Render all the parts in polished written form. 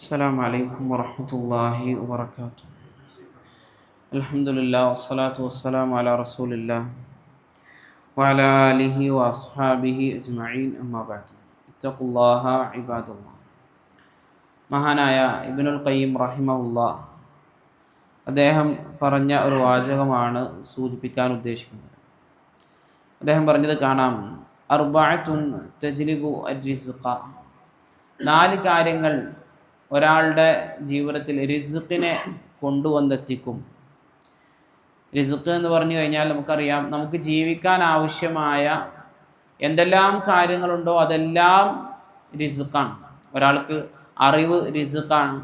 السلام عليكم ورحمة الله وبركاته. الحمد لله والصلاة والسلام على رسول الله وعلى آله وأصحابه أجمعين أما بعد اتقوا الله عباد الله. മഹാനായ ഇബ്നുൽ ഖയ്യിം റഹിമഹുല്ലാ അദ്ദേഹം പറഞ്ഞ ഒരു വാചകമാണ് സൂചിപ്പിക്കാൻ ഉദ്ദേശിക്കുന്നത്. അദ്ദേഹം പറഞ്ഞത് കാണാം, അർബഅത്തുൻ തജ്ലിബു അർരിസ്ഖ, 4 കാര്യങ്ങൾ ഒരാളുടെ ജീവിതത്തിൽ റിസ്ഖിനെ കൊണ്ടുവന്നെത്തിക്കും. റിസ്ഖ് എന്ന് പറഞ്ഞു കഴിഞ്ഞാൽ നമുക്കറിയാം, നമുക്ക് ജീവിക്കാൻ ആവശ്യമായ എന്തെല്ലാം കാര്യങ്ങളുണ്ടോ അതെല്ലാം റിസ്ഖാണ്. ഒരാൾക്ക് അറിവ് റിസ്ഖാണ്,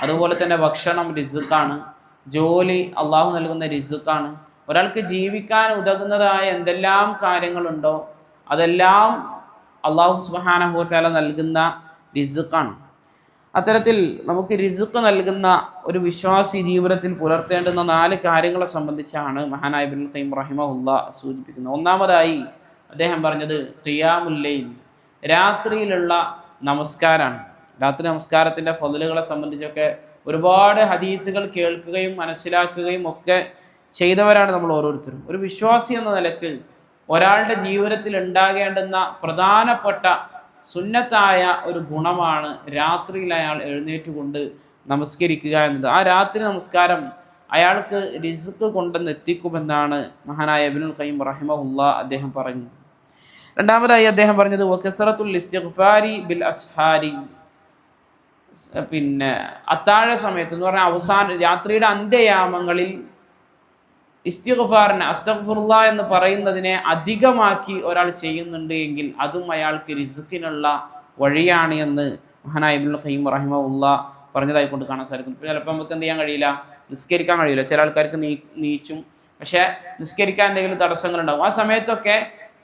അതുപോലെ തന്നെ ഭക്ഷണം റിസ്ഖാണ്, ജോലി അള്ളാഹു നൽകുന്ന റിസ്ഖാണ്. ഒരാൾക്ക് ജീവിക്കാൻ ഉതകുന്നതായ എന്തെല്ലാം കാര്യങ്ങളുണ്ടോ അതെല്ലാം അള്ളാഹു സുബ്ഹാനഹു വ തആല നൽകുന്ന റിസ്ഖാണ്. അത്തരത്തിൽ നമുക്ക് റിസ്ഖ് നൽകുന്ന ഒരു വിശ്വാസി ജീവിതത്തിൽ പുലർത്തേണ്ടുന്ന 4 കാര്യങ്ങളെ സംബന്ധിച്ചാണ് മഹാനായ ഇബ്നുൽ ഖയ്യിം റഹിമഹുല്ലാ സൂചിപ്പിക്കുന്നത്. ഒന്നാമതായി അദ്ദേഹം പറഞ്ഞത് ഖിയാമുൽ ലൈൽ, രാത്രിയിലുള്ള നമസ്കാരമാണ്. രാത്രി നമസ്കാരത്തിൻ്റെ ഫضലുകളെ സംബന്ധിച്ചൊക്കെ ഒരുപാട് ഹദീസുകൾ കേൾക്കുകയും മനസ്സിലാക്കുകയും ഒക്കെ ചെയ്തവരാണ് നമ്മൾ ഓരോരുത്തരും. ഒരു വിശ്വാസി എന്ന നിലക്ക് ഒരാളുടെ ജീവിതത്തിൽ ഉണ്ടാകേണ്ടുന്ന പ്രധാനപ്പെട്ട സുന്നത്തായ ഒരു ഗുണമാണ് രാത്രിയിൽ അയാൾ എഴുന്നേറ്റുകൊണ്ട് നമസ്കരിക്കുക എന്നത്. ആ രാത്രി നമസ്കാരം അയാൾക്ക് റിസ്ഖ് കൊണ്ടെന്ന് എത്തിക്കുമെന്നാണ് മഹാനായ ഇബ്നുൽ ഖയ്യിം റഹിമഹുല്ലാ അദ്ദേഹം പറഞ്ഞത്. രണ്ടാമതായി അദ്ദേഹം പറഞ്ഞത് വകസറത്തുൽ ഇസ്തിഗ്ഫാരി ബിൽ അസ്ഹാരി, അത്താഴ സമയത്ത് എന്ന് പറഞ്ഞാൽ അവസാന രാത്രിയുടെ അന്ത്യയാമങ്ങളിൽ ഇസ്തിഗ്ഫാറിനെ, അസ്തഗ്ഫിറുല്ലാ എന്ന് പറയുന്നതിനെ അധികമാക്കി ഒരാൾ ചെയ്യുന്നുണ്ട് എങ്കിൽ അതും അയാൾക്ക് റിസ്ഖിനുള്ള വഴിയാണ് എന്ന് മഹാനായ ഇബ്നുൽ ഖയ്യിം റഹിമഹുല്ലാ പറഞ്ഞതായി കൊണ്ട് കാണാൻ സാധിക്കും. ചിലപ്പോൾ നമുക്ക് എന്ത് ചെയ്യാൻ കഴിയില്ല, നിസ്കരിക്കാൻ കഴിയില്ല. ചില ആൾക്കാർക്ക് നീച്ചും, പക്ഷേ നിസ്കരിക്കാൻ എന്തെങ്കിലും തടസ്സങ്ങളുണ്ടാകും. ആ സമയത്തൊക്കെ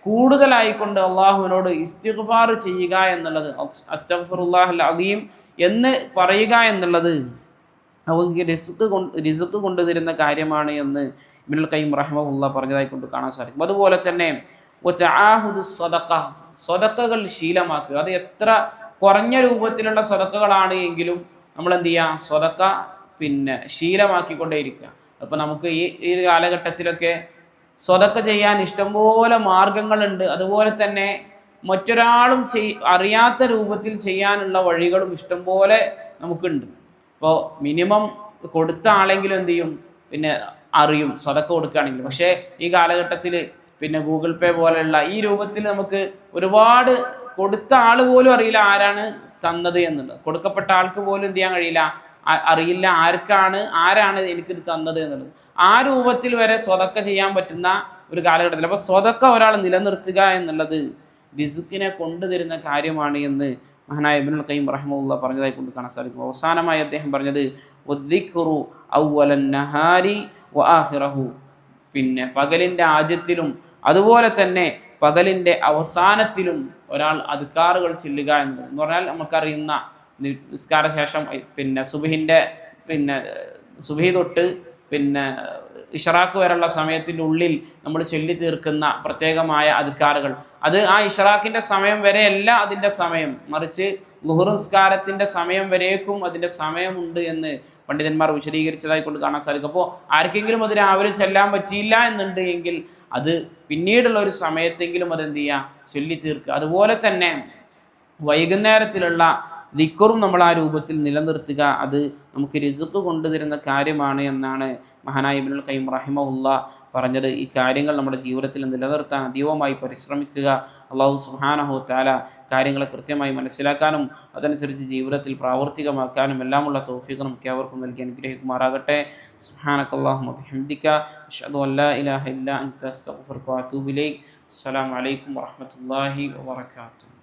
കൂടുതലായിക്കൊണ്ട് അള്ളാഹുവിനോട് ഇസ്തിഗ്ഫാർ ചെയ്യുക എന്നുള്ളത്, അസ്തഗ്ഫിറുല്ലാഹൽ അദീം എന്ന് പറയുക എന്നുള്ളത് അവർക്ക് റിസ്ഖ് കൊണ്ടുതരുന്ന കാര്യമാണ് എന്ന് ഇബ്നുൽ ഖയ്യിം റഹിമഹുല്ലാ പറഞ്ഞതായി കൊണ്ട് കാണാൻ സാധിക്കും. അതുപോലെ തന്നെ സ്വതക്കകൾ ശീലമാക്കുക. അത് എത്ര കുറഞ്ഞ രൂപത്തിലുള്ള സ്വതക്കകളാണ് എങ്കിലും നമ്മൾ എന്ത് ചെയ്യുക, സ്വതക്ക ശീലമാക്കിക്കൊണ്ടേയിരിക്കുക. അപ്പോൾ നമുക്ക് ഈ കാലഘട്ടത്തിലൊക്കെ സ്വതക്ക ചെയ്യാൻ ഇഷ്ടംപോലെ മാർഗങ്ങളുണ്ട്. അതുപോലെ തന്നെ മറ്റൊരാളും അറിയാത്ത രൂപത്തിൽ ചെയ്യാനുള്ള വഴികളും ഇഷ്ടംപോലെ നമുക്കുണ്ട്. ഇപ്പോൾ മിനിമം കൊടുത്ത ആളെങ്കിലും എന്ത് ചെയ്യും, അറിയും സ്വതക്ക കൊടുക്കുകയാണെങ്കിൽ. പക്ഷേ ഈ കാലഘട്ടത്തിൽ ഗൂഗിൾ പേ പോലെയുള്ള ഈ രൂപത്തിൽ നമുക്ക് ഒരുപാട് കൊടുത്ത ആൾ പോലും അറിയില്ല ആരാണ് തന്നത് എന്നുള്ളത്. കൊടുക്കപ്പെട്ട ആൾക്ക് പോലും എന്ത് ചെയ്യാൻ കഴിയില്ല, അറിയില്ല ആരാണ് എനിക്കിത് തന്നത് എന്നുള്ളത്. ആ രൂപത്തിൽ വരെ സ്വതക്ക ചെയ്യാൻ പറ്റുന്ന ഒരു കാലഘട്ടത്തിൽ അപ്പോൾ സ്വതക്ക ഒരാൾ നിലനിർത്തുക എന്നുള്ളത് റിസ്ഖിനെ കൊണ്ടുതരുന്ന കാര്യമാണ് എന്ന് മഹാനായ ഇബ്നുൽ ഖയ്യിം റഹിമഹുല്ലാ പറഞ്ഞതായി കൊണ്ട് കാണാൻ സാധിക്കും. അവസാനമായി അദ്ദേഹം പറഞ്ഞത് വദ്ദിക്റു അവ്വലൻ നഹാരി വആഖിറഹു, പകലിൻ്റെ ആദ്യത്തിലും അതുപോലെ തന്നെ പകലിൻ്റെ അവസാനത്തിലും ഒരാൾ അദ്കാറുകൾ ചൊല്ലുക എന്നത് എന്ന് പറഞ്ഞാൽ നമുക്കറിയുന്ന നിസ്കാര ശേഷം സുബഹി തൊട്ട് ഇഷ്റാഖ് വരെയുള്ള സമയത്തിൻ്റെ ഉള്ളിൽ നമ്മൾ ചൊല്ലി തീർക്കുന്ന പ്രത്യേകമായ അദ്കാറുകൾ, അത് ആ ഇഷ്റാഖിൻ്റെ സമയം വരെയല്ല അതിൻ്റെ സമയം, മറിച്ച് ളുഹ്ർ നിസ്കാരത്തിൻ്റെ സമയം വരേക്കും അതിൻ്റെ സമയമുണ്ട് എന്ന് പണ്ഡിതന്മാർ വിശദീകരിച്ചതായി കൊണ്ട് കാണാൻ സാധിക്കും. അപ്പോൾ ആർക്കെങ്കിലും അത് രാവിലെ ചെല്ലാൻ പറ്റിയില്ല എന്നുണ്ട് എങ്കിൽ അത് പിന്നീടുള്ള ഒരു സമയത്തെങ്കിലും അതെന്ത് ചെയ്യുക, ചൊല്ലി തീർക്കുക. അതുപോലെ തന്നെ വൈകുന്നേരത്തിലുള്ള ദിക്റും നമ്മൾ ആ രൂപത്തിൽ നിലനിർത്തുക. അത് നമുക്ക് റിസ്ഖ് കൊണ്ടുതരുന്ന കാര്യമാണ് എന്നാണ് മഹാനായ ഇബ്നുൽ ഖയ്യിം റഹിമഹുല്ലാ പറഞ്ഞത്. ഈ കാര്യങ്ങൾ നമ്മുടെ ജീവിതത്തിൽ നിലനിർത്താൻ അതീവമായി പരിശ്രമിക്കുക. അല്ലാഹു സുബ്ഹാനഹു വ തആല കാര്യങ്ങളെ കൃത്യമായി മനസ്സിലാക്കാനും അതനുസരിച്ച് ജീവിതത്തിൽ പ്രാവർത്തികമാക്കാനും എല്ലാമുള്ള തൗഫീഖ് നമുക്ക് ഏവർക്കും നൽകി അനുഗ്രഹിക്കുമാറാകട്ടെ. സുബ്ഹാനകല്ലാഹുമ്മ ബിഹംദിക അശ്ഹദു അൻ ലാ ഇലാഹ ഇല്ലാ അൻത അസ്തഗ്ഫിറുക വ അതൂബു ഇലൈക്. അസ്സലാമു അലൈക്കും വറഹ്മത്തുള്ളാഹി വബറകാതുഹു.